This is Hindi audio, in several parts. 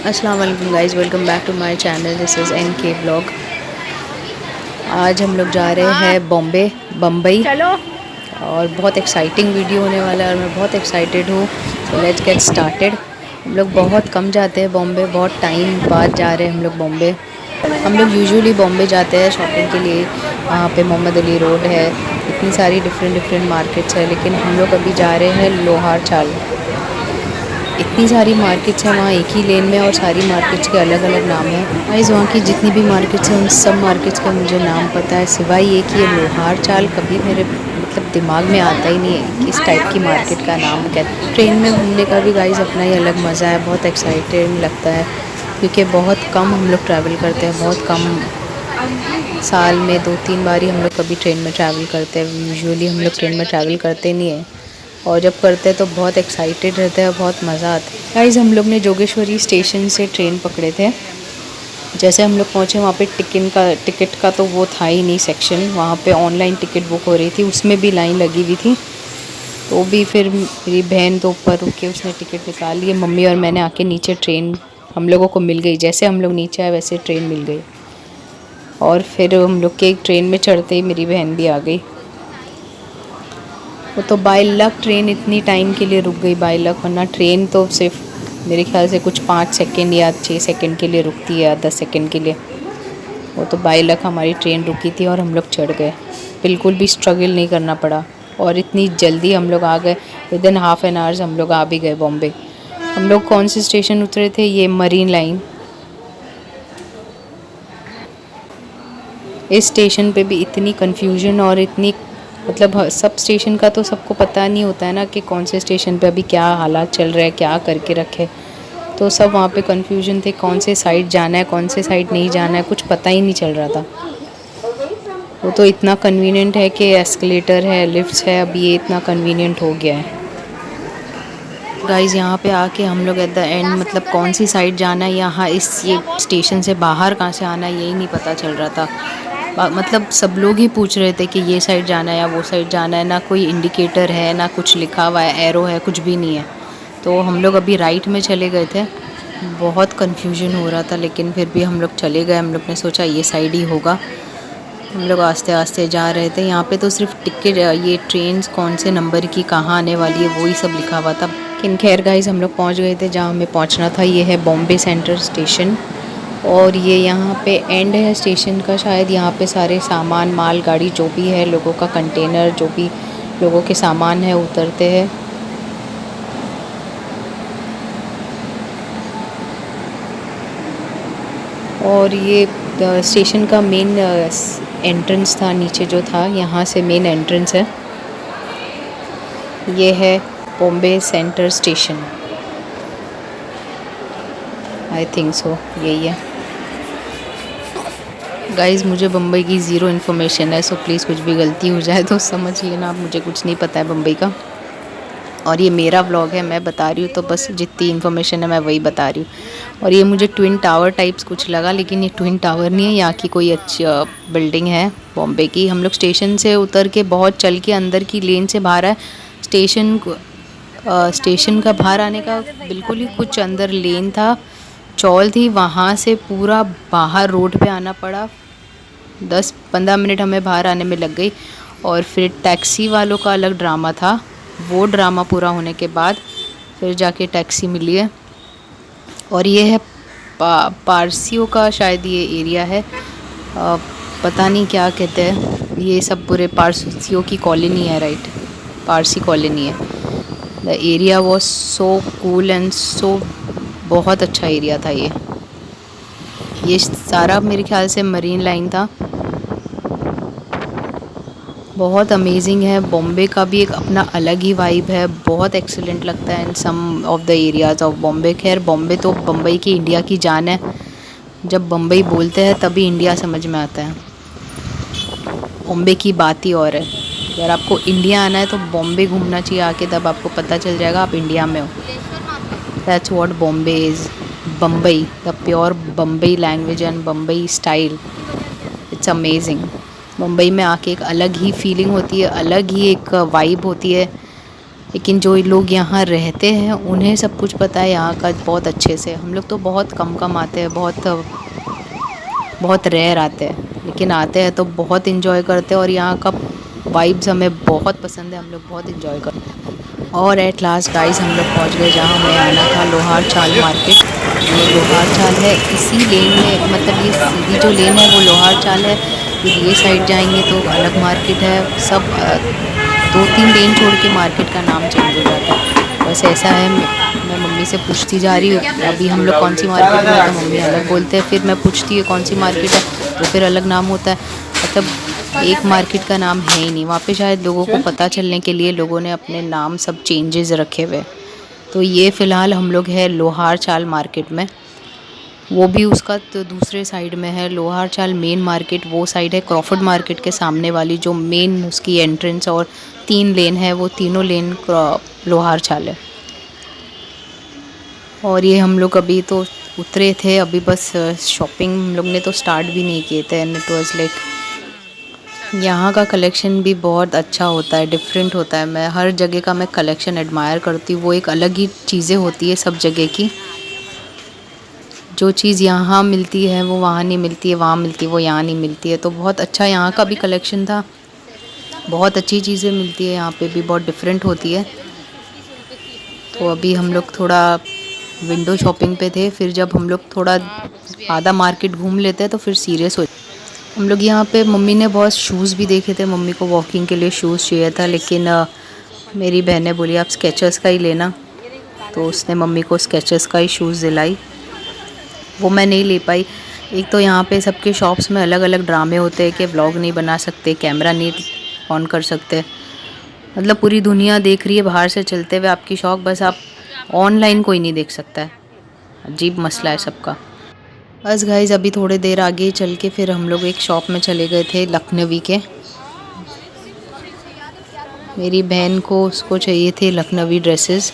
अस्सलाम वालेकुम guys, welcome back to my channel. This is NK vlog. आज हम लोग जा रहे हैं बम्बई चलो। और बहुत एक्साइटिंग वीडियो होने वाला है और मैं बहुत एक्साइटेड हूँ। So let's get started. हम लोग बहुत कम जाते हैं बॉम्बे, बहुत टाइम बाद जा रहे हैं हम लोग बॉम्बे। हम लोग यूजुअली बॉम्बे जाते हैं शॉपिंग के लिए। वहाँ पे मोहम्मद अली रोड है, इतनी सारी डिफरेंट मार्केट्स है, लेकिन हम लोग अभी जा रहे हैं लोहार चाल। इतनी सारी मार्केट्स हैं वहाँ एक ही लेन में और सारी मार्केट्स के अलग अलग नाम हैं। गाइस वहाँ की जितनी भी मार्केट्स हैं उन सब मार्केट्स का मुझे नाम पता है, सिवाय ये कि ये लोहार चाल कभी मेरे दिमाग में आता ही नहीं है कि इस टाइप की मार्केट का नाम क्या है। ट्रेन में घूमने का भी गाइस अपना ही अलग मज़ा है, बहुत एक्साइटिंग लगता है क्योंकि बहुत कम हम लोग ट्रैवल करते हैं, बहुत कम, साल में 2-3 बार ही हम लोग कभी ट्रेन में ट्रैवल करते हैं। यूजुअली हम लोग ट्रेन में ट्रैवल करते नहीं हैं और जब करते हैं तो बहुत एक्साइटेड रहते हैं, बहुत मज़ा आता है। गाइस हम लोग ने जोगेश्वरी स्टेशन से ट्रेन पकड़े थे। जैसे हम लोग पहुँचे वहाँ पे टिकट का तो वो था ही नहीं सेक्शन। वहाँ पे ऑनलाइन टिकट बुक हो रही थी, उसमें भी लाइन लगी हुई थी। तो भी फिर मेरी बहन तो ऊपर रुक के उसने टिकट निकाल लिए, मम्मी और मैंने आके नीचे ट्रेन हम लोगों को मिल गई। जैसे हम लोग नीचे आए वैसे ट्रेन मिल गई और फिर हम लोग के ट्रेन में चढ़ते ही मेरी बहन भी आ गई। वो तो बाय लक ट्रेन इतनी टाइम के लिए रुक गई, बाय लक, वरना ट्रेन तो सिर्फ मेरे ख्याल से कुछ 5 सेकंड या 6 सेकंड के लिए रुकती है या 10 सेकंड के लिए। वो तो बाय लक हमारी ट्रेन रुकी थी और हम लोग चढ़ गए, बिल्कुल भी स्ट्रगल नहीं करना पड़ा और इतनी जल्दी हम लोग आ गए। विदिन हाफ एन आवर्स हम लोग आ भी गए बॉम्बे। हम लोग कौन से स्टेशन उतरे थे? ये मरीन लाइन। इस स्टेशन पे भी इतनी कन्फ्यूजन और इतनी सब स्टेशन का तो सबको पता नहीं होता है ना कि कौन से स्टेशन पे अभी क्या हालात चल रहे हैं, क्या करके रखे। तो सब वहाँ पे कन्फ्यूजन थे, कौन से साइड जाना है, कौन से साइड नहीं जाना है, कुछ पता ही नहीं चल रहा था। वो तो इतना कन्वीनियंट है कि एस्केलेटर है, लिफ्ट्स है, अब ये इतना कन्वीनियंट हो गया है। गाइज़ यहाँ पे आके हम लोग एट द एंड कौन सी साइड जाना है, यहाँ ये स्टेशन से बाहर कहाँ से आना है, यही नहीं पता चल रहा था। सब लोग ही पूछ रहे थे कि ये साइड जाना है या वो साइड जाना है। ना कोई इंडिकेटर है, ना कुछ लिखा हुआ है, एरो है, कुछ भी नहीं है। तो हम लोग अभी राइट में चले गए थे। बहुत कन्फ्यूजन हो रहा था लेकिन फिर भी हम लोग चले गए। हम लोग ने सोचा ये साइड ही होगा। हम लोग आस्ते आस्ते जा रहे थे। यहाँ पे तो सिर्फ टिकट, ये ट्रेन कौन से नंबर की कहाँ आने वाली है वही सब लिखा हुआ था। लेकिन खैर गाइस हम लोग पहुँच गए थे जहाँ हमें पहुँचना था। ये है बॉम्बे सेंट्रल स्टेशन और ये यहाँ पे एंड है स्टेशन का शायद। यहाँ पे सारे सामान, माल गाड़ी जो भी है, लोगों का कंटेनर, जो भी लोगों के सामान है उतरते हैं। और ये स्टेशन का मेन एंट्रेंस था, नीचे जो था, यहाँ से मेन एंट्रेंस है। ये है Bombay central station, I think so यही है। गाइज़ मुझे बम्बई की ज़ीरो इन्फॉर्मेशन है, सो प्लीज़ कुछ भी गलती हो जाए तो समझ लेना आप, मुझे कुछ नहीं पता है बम्बई का। और ये मेरा व्लॉग है, मैं बता रही हूँ तो बस जितनी इन्फॉर्मेशन है मैं वही बता रही हूँ। और ये मुझे ट्विन टावर टाइप्स कुछ लगा, लेकिन ये ट्विन टावर नहीं है, यहाँ की कोई अच्छी बिल्डिंग है बॉम्बे की। हम लोग स्टेशन से उतर के बहुत चल के अंदर की लेन से बाहर है। स्टेशन का बाहर आने का बिल्कुल ही कुछ अंदर लेन था, चौल थी, वहाँ से पूरा बाहर रोड पे आना पड़ा। 10-15 मिनट हमें बाहर आने में लग गई। और फिर टैक्सी वालों का अलग ड्रामा था। वो ड्रामा पूरा होने के बाद फिर जाके टैक्सी मिली है। और ये है पारसियों का शायद ये एरिया है, पता नहीं क्या कहते हैं। ये सब पूरे पारसियों की कॉलोनी है, राइट, पारसी कॉलोनी है। The area was so cool and so, बहुत अच्छा एरिया था ये सारा मेरे ख्याल से मरीन लाइन था। बहुत अमेजिंग है। बॉम्बे का भी एक अपना अलग ही वाइब है, बहुत एक्सीलेंट लगता है in some of the areas of Bombay. खैर बॉम्बे तो बम्बई की इंडिया की जान है, जब बम्बई बोलते हैं तभी इंडिया समझ में आता है। बॉम्बे की बात ही और है। अगर आपको इंडिया आना है तो बॉम्बे घूमना चाहिए आके, तब आपको पता चल जाएगा आप इंडिया में हो। That's what Bombay is. Bombay, the pure Bombay language and Bombay style, it's amazing. Mumbai में आके एक अलग ही फीलिंग होती है, अलग ही एक वाइब होती है। लेकिन जो लोग यहाँ रहते हैं उन्हें सब कुछ पता है यहाँ का बहुत अच्छे से। हम लोग तो बहुत कम आते हैं, बहुत रेयर आते हैं, लेकिन आते हैं तो बहुत इन्जॉय करते हैं और यहाँ का वाइब्स हमें बहुत पसंद है, हम लोग बहुत इन्जॉय करते हैं। और एट लास्ट गाइस हम लोग पहुँच गए जहाँ हमें आना था, लोहार चाल मार्केट। ये लोहार चाल है, इसी लेन में, मतलब ये सीधी जो लेन है वो लोहार चाल है। फिर ये साइड जाएंगे तो अलग मार्केट है। सब 2-3 लेन छोड़ के मार्केट का नाम चेंज हो जाता है। बस ऐसा है। मैं मम्मी से पूछती जा रही हूँ अभी हम लोग कौन सी मार्केट में है, तो मम्मी अलग बोलते हैं। फिर मैं पूछती हूँ कौन सी मार्केट है, तो फिर अलग नाम होता है। मतलब एक मार्केट का नाम है ही नहीं वहाँ पे। शायद लोगों को पता चलने के लिए लोगों ने अपने नाम सब चेंजेस रखे हुए। तो ये फ़िलहाल हम लोग है लोहार चाल मार्केट में, वो भी उसका तो दूसरे साइड में है। लोहार चाल मेन मार्केट वो साइड है, क्रॉफर्ड मार्केट के सामने वाली जो मेन उसकी एंट्रेंस और 3 लेन है, वो तीनों लेन लोहार चाल है। और ये हम लोग अभी तो उतरे थे, अभी बस शॉपिंग हम लोग ने तो स्टार्ट भी नहीं किए थे। एंड इट वाज लाइक यहाँ का कलेक्शन भी बहुत अच्छा होता है, डिफरेंट होता है। मैं हर जगह का मैं कलेक्शन एडमायर करती हूँ, वो एक अलग ही चीज़ें होती है सब जगह की। जो चीज़ यहाँ मिलती है वो वहाँ नहीं मिलती है, वहाँ मिलती है वो यहाँ नहीं मिलती है। तो बहुत अच्छा यहाँ का भी कलेक्शन था, बहुत अच्छी चीज़ें मिलती है यहाँ पे भी, बहुत डिफरेंट होती है। तो अभी हम लोग थोड़ा विंडो शॉपिंग पे थे, फिर जब हम लोग थोड़ा आधा मार्केट घूम लेते हैं तो फिर सीरियस हो। हम लोग यहाँ पे मम्मी ने बहुत शूज़ भी देखे थे, मम्मी को वॉकिंग के लिए शूज़ चाहिए था, लेकिन मेरी बहन ने बोली आप स्केचर्स का ही लेना, तो उसने मम्मी को स्केचर्स का ही शूज़ दिलाई। वो मैं नहीं ले पाई। एक तो यहाँ पे सबके शॉप्स में अलग अलग ड्रामे होते हैं कि व्लॉग नहीं बना सकते, कैमरा नहीं ऑन कर सकते। मतलब पूरी दुनिया देख रही है बाहर से चलते हुए आपकी शॉप, बस आप ऑनलाइन कोई नहीं देख सकता है। अजीब मसला है सबका। बस गाइस अभी थोड़ी देर आगे चल के फिर हम लोग एक शॉप में चले गए थे लखनवी के। मेरी बहन को उसको चाहिए थे लखनवी ड्रेसेस,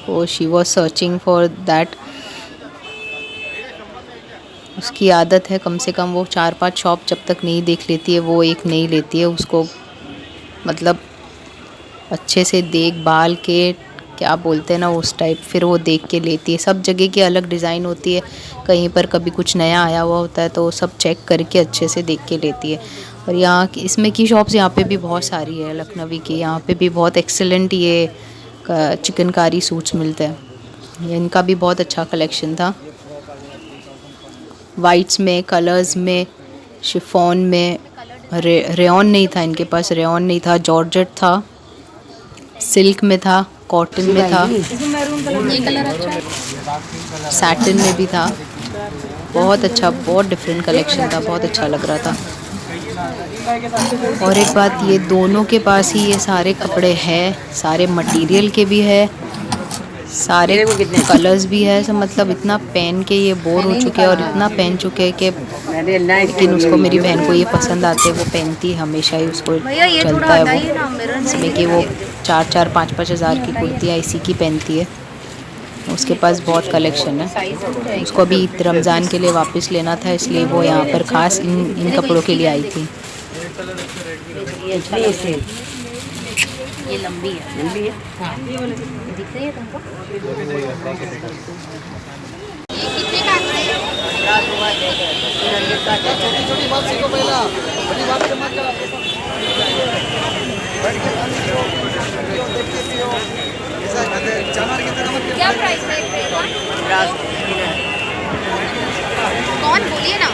वो she was searching for that. उसकी आदत है, कम से कम वो 4-5 शॉप जब तक नहीं देख लेती है वो एक नहीं लेती है। उसको मतलब अच्छे से देख भाल के, क्या बोलते हैं ना उस टाइप, फिर वो देख के लेती है। सब जगह की अलग डिज़ाइन होती है, कहीं पर कभी कुछ नया आया हुआ होता है तो सब चेक करके अच्छे से देख के लेती है। और यहाँ इसमें की शॉप्स यहाँ पे भी बहुत सारी है लखनवी की। यहाँ पे भी बहुत एक्सेलेंट ये चिकनकारी सूट्स मिलते हैं। इनका भी बहुत अच्छा कलेक्शन था, वाइट्स में, कलर्स में, शिफॉन में। रेयॉन नहीं था इनके पास, रेयॉन नहीं था, जॉर्जेट था, सिल्क में था, कॉटन में था, ये कलर अच्छा है, सैटिन में भी था। बहुत अच्छा, बहुत डिफरेंट कलेक्शन था, बहुत अच्छा लग रहा था। और एक बात, ये दोनों के पास ही ये सारे कपड़े हैं, सारे मटेरियल के भी है, सारे कलर्स भी है। सब मतलब इतना पहन के ये बोर हो चुके हैं और इतना पहन चुके हैं कि, लेकिन उसको, मेरी बहन को ये पसंद आते हैं, वो पहनती है हमेशा ही, उसको चलता है वो। इसमें कि वो 4-4, 5-5 हज़ार की कुर्तियाँ इसी की पहनती है। उसके पास बहुत कलेक्शन है। उसको अभी रमज़ान के लिए वापस लेना था, इसलिए वो यहाँ पर ख़ास इन कपड़ों के लिए आई थी। ये लंबी है, हाँ। दिख रही है तुमको? ये कितने का छोटी बात सीखो पहला, बड़ी बात से मत करो। क्या प्राइस है इसका? कौन, बोलिए ना।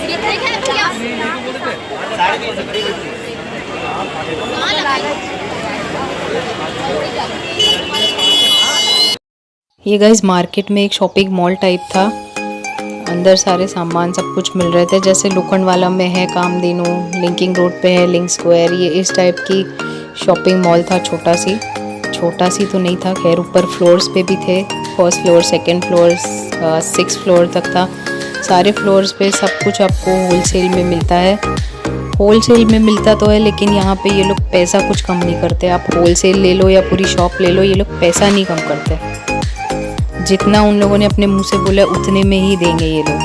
कितने का है भैया? ये गाइस मार्केट में एक शॉपिंग मॉल टाइप था, अंदर सारे सामान सब कुछ मिल रहे थे। जैसे लोखंडवाला में है कामधेनु, लिंकिंग रोड पे है लिंक स्क्वायर, ये इस टाइप की शॉपिंग मॉल था। छोटा सी तो नहीं था, खैर ऊपर फ्लोर्स पे भी थे, first floor, second floor, 6 floor तक था। सारे फ्लोर्स पे सब कुछ आपको होलसेल में मिलता है। होलसेल में मिलता तो है, लेकिन यहाँ पे ये लोग पैसा कुछ कम नहीं करते। आप होलसेल ले लो या पूरी शॉप ले लो, ये लोग पैसा नहीं कम करते। जितना उन लोगों ने अपने मुंह से बोला उतने में ही देंगे ये लोग।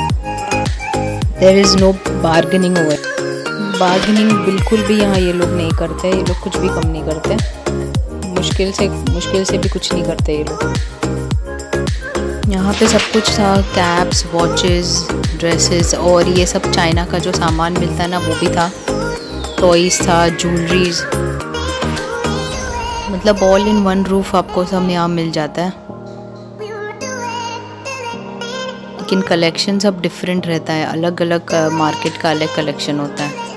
There is no bargaining over. Bargaining बिल्कुल भी यहाँ ये लोग नहीं करते, ये लोग कुछ भी कम नहीं करते, मुश्किल से भी कुछ नहीं करते ये लोग। यहाँ पे सब कुछ था, कैप्स, वॉचेस, ड्रेसेस और ये सब चाइना का जो सामान मिलता है ना वो भी था, टॉयज़ था, ज्वेलरीज, मतलब ऑल इन वन रूफ आपको सब यहाँ मिल जाता है। लेकिन कलेक्शन सब डिफरेंट रहता है, अलग अलग मार्केट का अलग कलेक्शन होता है।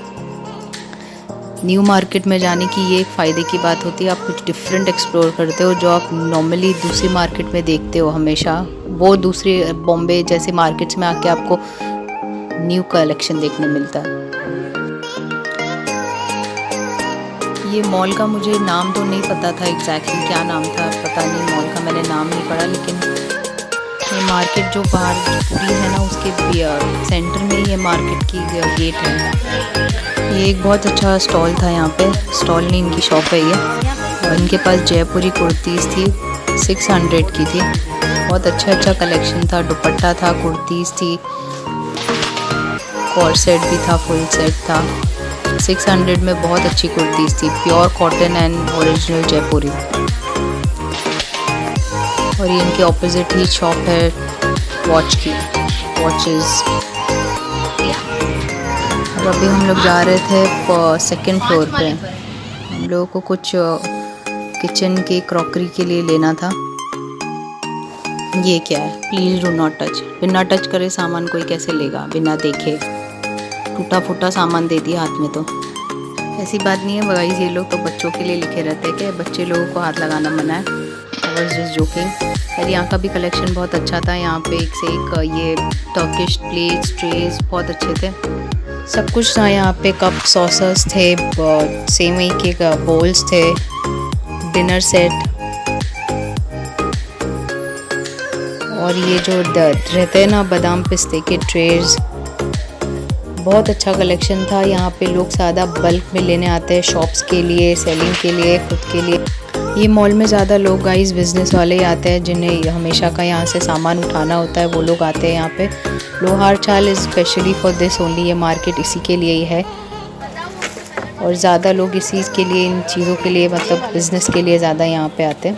न्यू मार्केट में जाने की ये एक फ़ायदे की बात होती है, आप कुछ डिफरेंट एक्सप्लोर करते हो जो आप नॉर्मली दूसरी मार्केट में देखते हो हमेशा, वो दूसरी बॉम्बे जैसे मार्केट्स में आके आपको न्यू कलेक्शन देखने मिलता है। ये मॉल का मुझे नाम तो नहीं पता था एग्जैक्टली क्या नाम था, पता नहीं मॉल का मैंने नाम नहीं पढ़ा, लेकिन ये मार्केट जो बाहर पूरी है ना उसके सेंटर में ये मार्केट की गेट है। ये एक बहुत अच्छा स्टॉल था, यहाँ पे स्टॉल नहीं इनकी शॉप है ये, और इनके पास जयपुरी कुर्तीज़ थी, 600 की थी, बहुत अच्छा कलेक्शन था, दुपट्टा था, कुर्तीज़ थी, कॉर्ड सेट भी था, फुल सेट था। 600 में बहुत अच्छी कुर्तीज़ थी, प्योर कॉटन एंड ओरिजिनल जयपुरी। और ये इनके ऑपोजिट ही शॉप है वॉचेस। और अभी हम लोग जा रहे थे सेकंड फ्लोर पे, हम लोगों को कुछ किचन के क्रॉकरी के लिए लेना था। ये क्या है, प्लीज़ डू नॉट टच, बिना टच करे सामान कोई कैसे लेगा बिना देखे, टूटा फूटा सामान दे दिया हाथ में तो। ऐसी बात नहीं है गाइस, ये लोग तो बच्चों के लिए लिखे रहते हैं कि बच्चे लोगों को हाथ लगाना मना है, आई वाज जस्ट जोकिंग। यार यहाँ का भी कलेक्शन बहुत अच्छा था, यहाँ पे एक से एक ये टर्किश प्लेट्स, ट्रेज बहुत अच्छे थे, सब कुछ था यहाँ पे। कप सॉसर्स थे, सेवई के बोल्स थे, डिनर सेट, और ये जो रहते हैं ना बादाम पिस्ते के ट्रेज, बहुत अच्छा कलेक्शन था। यहाँ पे लोग ज़्यादा बल्क में लेने आते हैं, शॉप्स के लिए, सेलिंग के लिए, खुद के लिए। ये मॉल में ज़्यादा लोग गाइस बिज़नेस वाले ही आते हैं, जिन्हें हमेशा का यहाँ से सामान उठाना होता है, वो लोग आते हैं यहाँ पे। लोहार चाल is specially for this only, ये मार्केट इसी के लिए ही है, और ज़्यादा लोग इसी के लिए, इन चीज़ों के लिए, मतलब बिज़नेस के लिए ज़्यादा यहाँ पे आते हैं।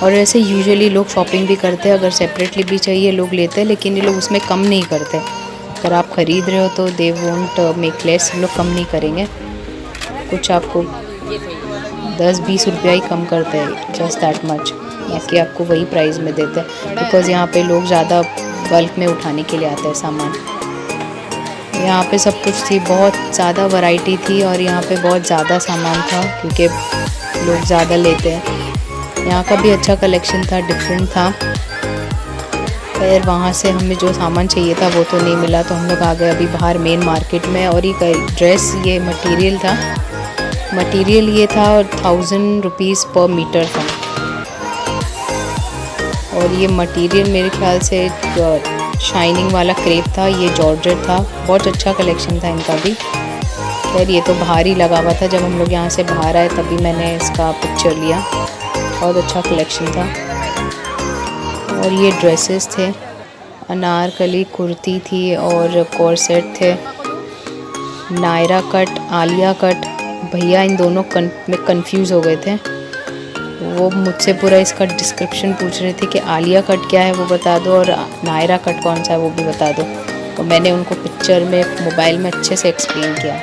और ऐसे यूजुअली लोग शॉपिंग भी करते हैं, अगर सेपरेटली भी चाहिए लोग लेते हैं, लेकिन ये लोग उसमें कम नहीं करते। अगर आप ख़रीद रहे हो तो दे वोंट मेक लेस, लोग कम नहीं करेंगे, कुछ आपको 10-20 रुपया ही कम करते हैं, जस्ट दैट मच, बाकी आपको वही प्राइस में देते हैं, बिकॉज़ यहाँ पे लोग ज़्यादा बल्क में उठाने के लिए आते हैं सामान। यहाँ पे सब कुछ थी, बहुत ज़्यादा वैरायटी थी, और यहाँ पे बहुत ज़्यादा सामान था क्योंकि लोग ज़्यादा लेते हैं। यहाँ का भी अच्छा कलेक्शन था, डिफरेंट था। फिर वहाँ से हमें जो सामान चाहिए था वो तो नहीं मिला, तो हम लोग आ गए अभी बाहर मेन मार्केट में। और ये ड्रेस, ये मटेरियल था, मटेरियल ये था 1000 रुपीज़ पर मीटर था, और ये मटेरियल मेरे ख्याल से शाइनिंग वाला क्रेप था, ये जॉर्जेट था, बहुत अच्छा कलेक्शन था इनका भी। खैर ये तो बाहर ही लगा हुआ था, जब हम लोग यहाँ से बाहर आए तभी मैंने इसका पिक्चर लिया, बहुत अच्छा कलेक्शन था। और ये ड्रेसेस थे, अनारकली कुर्ती थी, और कॉर्सेट थे, नायरा कट, आलिया कट। भैया इन दोनों में कंफ्यूज हो गए थे, वो मुझसे पूरा इसका डिस्क्रिप्शन पूछ रहे थे कि आलिया कट क्या है वो बता दो, और नायरा कट कौन सा है वो भी बता दो। तो मैंने उनको पिक्चर में, मोबाइल में अच्छे से एक्सप्लेन किया,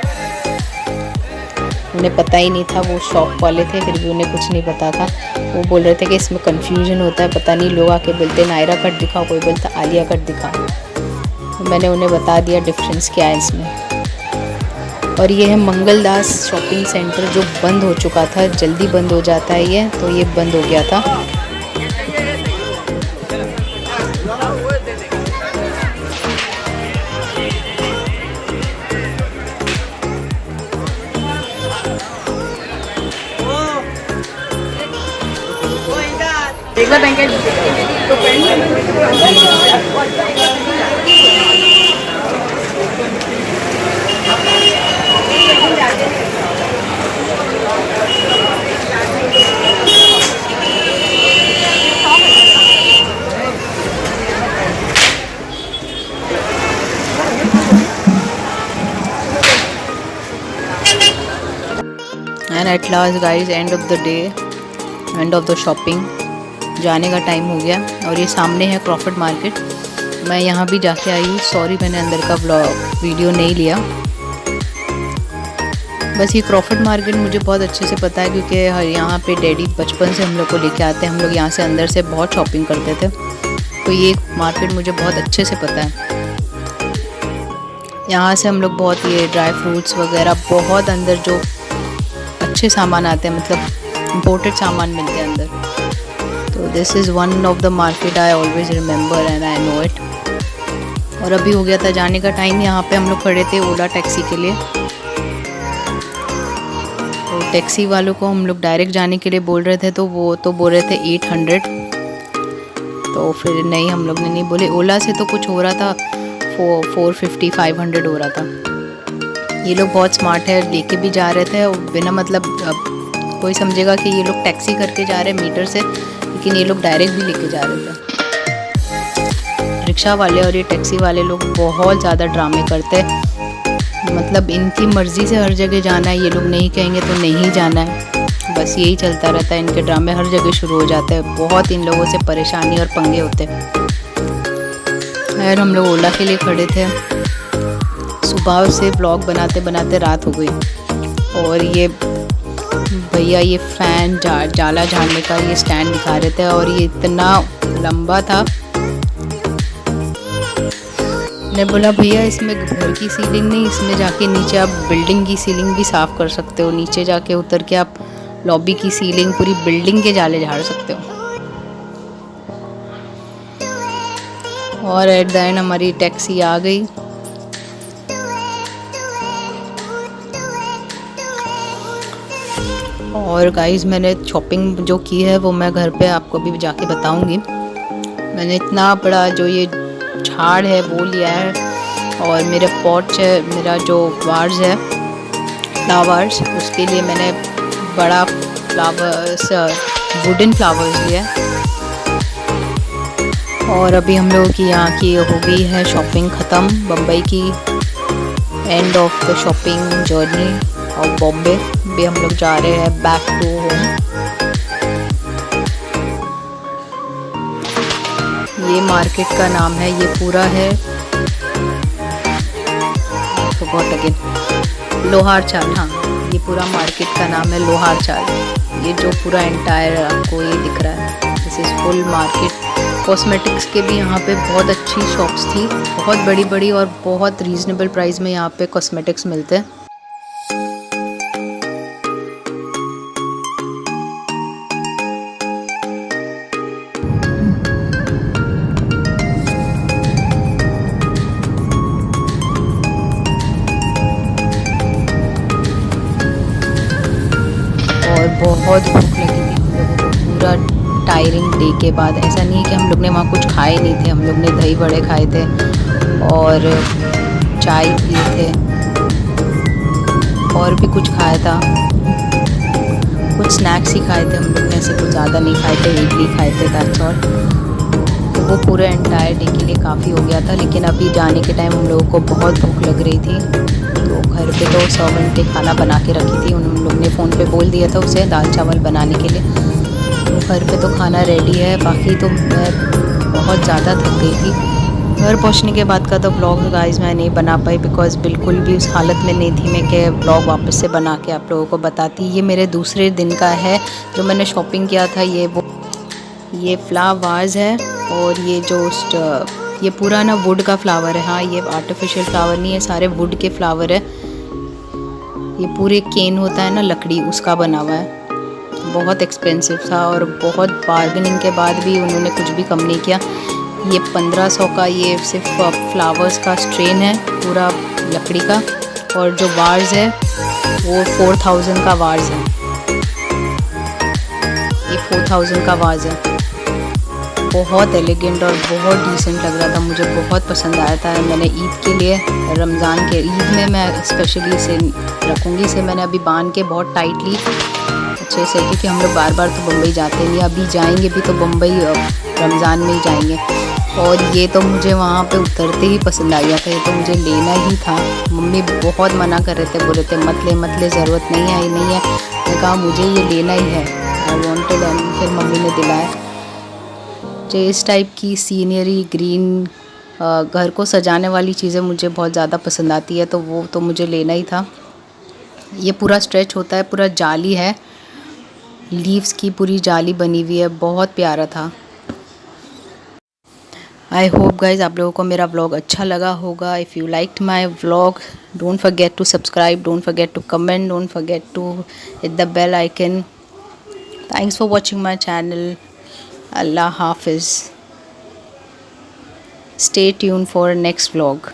उन्हें पता ही नहीं था, वो शॉप वाले थे, फिर भी उन्हें कुछ नहीं पता था। वो बोल रहे थे कि इसमें कंफ्यूजन होता है, पता नहीं, लोग आके बोलते नायरा कट दिखाओ, कोई बोलता आलिया कट दिखाओ। तो मैंने उन्हें बता दिया डिफरेंस क्या है इसमें। और ये है मंगलदास शॉपिंग सेंटर, जो बंद हो चुका था, जल्दी बंद हो जाता है ये, तो ये बंद हो गया था। And at last guys, end of the day, end of the shopping, जाने का टाइम हो गया। और ये सामने है क्रॉफर्ड मार्केट, मैं यहाँ भी जाके आई हूँ। सॉरी मैंने अंदर का वीडियो नहीं लिया। बस ये क्रॉफर्ड मार्केट मुझे बहुत अच्छे से पता है, क्योंकि यहाँ पे डैडी बचपन से हम लोग को लेके आते हैं। हम लोग यहाँ से अंदर से बहुत शॉपिंग करते थे, तो ये मार्केट मुझे बहुत अच्छे से पता है। यहाँ से हम लोग बहुत ये ड्राई फ्रूट्स वगैरह, बहुत अंदर जो अच्छे सामान आते हैं, मतलब इम्पोर्टेड सामान मिलते हैं अंदर। तो this is one of the market I always remember and I know it. और अभी हो गया था जाने का टाइम। यहाँ पे हम लोग खड़े थे ओला टैक्सी के लिए। तो टैक्सी वालों को हम लोग डायरेक्ट जाने के लिए बोल रहे थे, तो वो तो बोल रहे थे 800। तो फिर नहीं, हम लोग ने नहीं बोले। ओला से तो कुछ हो रहा था 450 500 हो रहा था। ये लोग बहुत स्मार्ट है, लेके भी जा रहे थे और बिना मतलब कोई समझेगा कि ये लोग टैक्सी करके जा रहे हैं मीटर से, लेकिन ये लोग डायरेक्ट भी लेके जा रहे थे। रिक्शा वाले और ये टैक्सी वाले लोग बहुत ज़्यादा ड्रामे करते हैं, मतलब इनकी मर्ज़ी से हर जगह जाना है, ये लोग नहीं कहेंगे तो नहीं जाना है। बस यही चलता रहता है, इनके ड्रामे हर जगह शुरू हो जाते हैं। बहुत इन लोगों से परेशानी और पंगे होते हैं। खैर हम लोग ओला के लिए खड़े थे। सुबह से ब्लॉग बनाते बनाते रात हो गई, और ये भैया ये फ़ैन जाला झाड़ने का ये स्टैंड दिखा रहे थे, और ये इतना लंबा था। मैंने बोला भैया इसमें घर की सीलिंग नहीं, इसमें जाके नीचे आप बिल्डिंग की सीलिंग भी साफ़ कर सकते हो। नीचे जाके उतर के आप लॉबी की सीलिंग, पूरी बिल्डिंग के जाले झाड़ सकते हो। और एट द एंड हमारी टैक्सी आ गई। और गाइस मैंने शॉपिंग जो की है वो मैं घर पे आपको भी जाके बताऊंगी। मैंने इतना बड़ा जो ये झाड़ है वो लिया है, और मेरे पॉट्स है, मेरा जो वार्स है फ्लावर्स, उसके लिए मैंने बड़ा फ्लावर्स वुडन फ्लावर्स लिया है। और अभी हम लोगों की यहाँ की हो गई है शॉपिंग ख़त्म, बम्बई की end of the shopping journey और बॉम्बे। भी हम लोग जा रहे हैं बैक टू होम। ये मार्केट का नाम है, ये पूरा है तो बहुत अगेन लोहार चाल। हाँ, ये पूरा मार्केट का नाम है लोहार चाल। ये जो पूरा एंटायर आपको ये दिख रहा है, this is full market. Cosmetics के भी यहाँ पे बहुत अच्छी शॉप्स थी, बहुत बड़ी बड़ी, और बहुत रीज़नेबल प्राइस में यहाँ पे कॉस्मेटिक्स मिलते हैं। बहुत भूख लगी थी हम लोगों को पूरा टायरिंग डे के बाद। ऐसा नहीं है कि हम लोग ने वहाँ कुछ खाए नहीं थे, हम लोग ने दही बड़े खाए थे और चाय पिए थे, और भी कुछ खाया था, कुछ स्नैक्स ही खाए थे हम लोग ने, ऐसे कुछ ज़्यादा नहीं खाए थे, इडली खाए थे दैट्स ऑल। तो वो पूरे एंटायर डे के लिए काफ़ी हो गया था। लेकिन अभी जाने के टाइम हम लोगों को बहुत भूख लग रही थी, तो घर पे तो सर्वेंट ने खाना बना के रखी थी, उन लोग ने फ़ोन पे बोल दिया था उसे दाल चावल बनाने के लिए, तो घर पे तो खाना रेडी है। बाकी तो मैं बहुत ज़्यादा थक गई थी। घर पहुंचने के बाद का तो ब्लॉग गाइस मैं नहीं बना पाई, बिकॉज़ बिल्कुल भी उस हालत में नहीं थी मैं कि ब्लॉग वापस से बना के आप लोगों को बताती। ये मेरे दूसरे दिन का है जो मैंने शॉपिंग किया था। ये फ्लावर्स है, और ये जो ये पूरा ना वुड का फ्लावर है। हाँ, ये आर्टिफिशियल फ्लावर नहीं है, सारे वुड के फ्लावर है। ये पूरे केन होता है ना लकड़ी, उसका बना हुआ है। बहुत एक्सपेंसिव था, और बहुत बार्गेनिंग के बाद भी उन्होंने कुछ भी कम नहीं किया। ये 1500 का ये सिर्फ फ्लावर्स का स्ट्रेन है पूरा लकड़ी का, और जो वार्स है वो 4000 का वार्स है। ये 4000 का वार्स है। बहुत एलिगेंट और बहुत डिसेंट लग रहा था, मुझे बहुत पसंद आया था। मैंने ईद के लिए, रमज़ान के ईद में मैं स्पेशली इसे रखूँगी। इसे मैंने अभी बांध के बहुत टाइटली अच्छे से, क्योंकि हम लोग बार बार तो बम्बई जाते नहीं, अभी जाएंगे भी तो बम्बई रमज़ान में ही जाएंगे। और ये तो मुझे वहाँ पे उतरते ही पसंद आ गया था, ये तो मुझे लेना ही था। मम्मी बहुत मना कर रहे थे, बोल रहे थे मत ले ज़रूरत नहीं है, ये नहीं है। मैंने कहा मुझे ये लेना ही है, आई वांटेड, एंड फिर मम्मी ने दिलाया। जो इस टाइप की सीनरी, ग्रीन, घर को सजाने वाली चीज़ें मुझे बहुत ज़्यादा पसंद आती है, तो वो तो मुझे लेना ही था। ये पूरा स्ट्रेच होता है, पूरा जाली है, लीव्स की पूरी जाली बनी हुई है, बहुत प्यारा था। आई होप गाइज आप लोगों को मेरा व्लॉग अच्छा लगा होगा। If you liked my vlog, don't forget to subscribe, don't forget to comment, don't forget to hit the bell icon. Thanks for watching my channel. अल्लाह हाफिज़। Stay tuned for next vlog.